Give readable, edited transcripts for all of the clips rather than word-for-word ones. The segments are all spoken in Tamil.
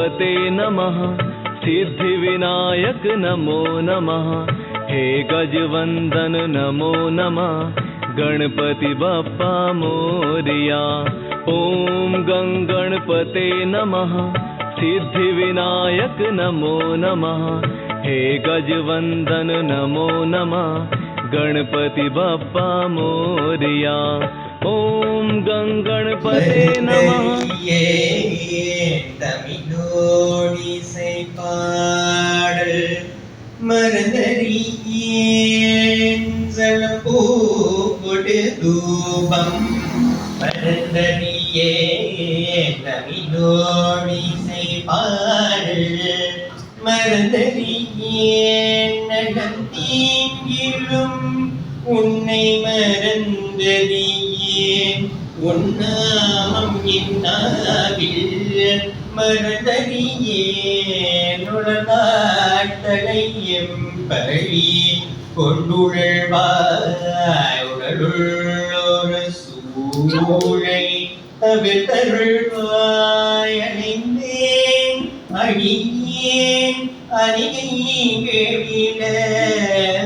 गणपते नमः। सिद्धिविनायक नमो नमः। हे गजवंदन नमो नमः। गणपति बप्पा मोरिया। ओम गणपते नमः। सिद्धिविनायक नमो नमः। हे गजवंदन नमो नमः। गणपति बप्पा मोरिया। ओम गणपते नमः। தமிழோடிசை பாடல் மறந்தறியேன் சலப்போடு தூபம் மறந்தறியேன் தமிழோடிசை பாடல் மறந்தறியேன் நலம் தீங்கிலும் உன்னை மறந்தறியேன் உன்னாமம் என்னாவில் மறந்தறியேன் உலகாட்டலை எம்பழி கொண்டுழல்வாய் உடலுள்ளொரு சூழை தவிர்த்தருள்வாய் அணிந்தேன் அழியேன் அணிகைவிட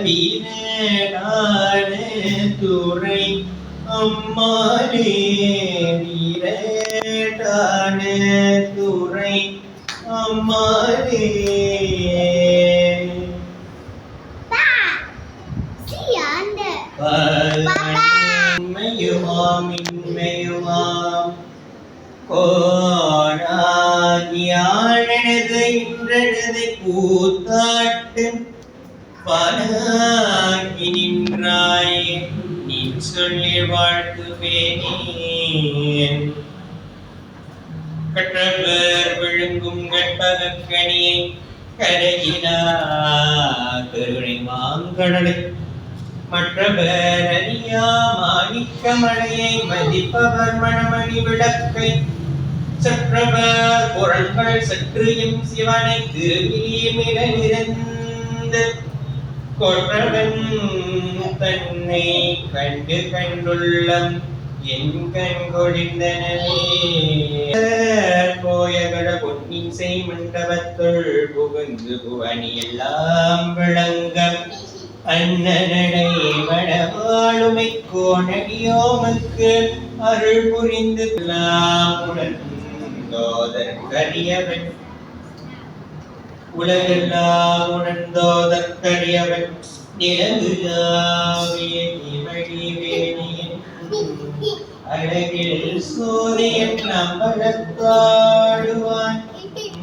வீரனான துறை அம்மாளே வீரனான துறை அம்மாளே. இன்மையுமாம் கோணாகியாழனது இன்றனது கூத்தாட்டு பானாகி நின்றாய் நீ சொல்லி வாழ்த்துவேனே. கற்றவர் விழுங்கும் கற்பகக்கனியை கரையினா கருணை மாங்கடலை மற்றவர் அறியா மாணிக்க மலையை மதிப்பவர் மணமணி விளக்கை சற்றவர் குரல்கள் சற்று எம் சிவனை திருவிழிமிட நிறைந்த கொற்றவன் தன்னை கண்டு கண்டுள்ளம் என் கண் கொழிந்தனவே. கோயகட பொன்னிசை மண்டபத்துள் புகுந்து புவனி எல்லாம் விளங்க அண்ணனடை வடவாளுமை கோணடியோமக்கு அருள் புரிந்து உணர்ந்தோதற்கரியவன் உலகெல்லாம் உணர்ந்தோதற்கரியவன் நிலவுலாவிய இமழிவேணியின் அழகில் சூரியன் நம்பளத்தாடுவான்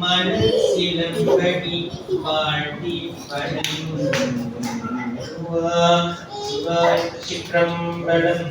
மனசிலம்படி வாழ்த்தி பழங்குவான் சிவாய் சிற்றம்பலம்.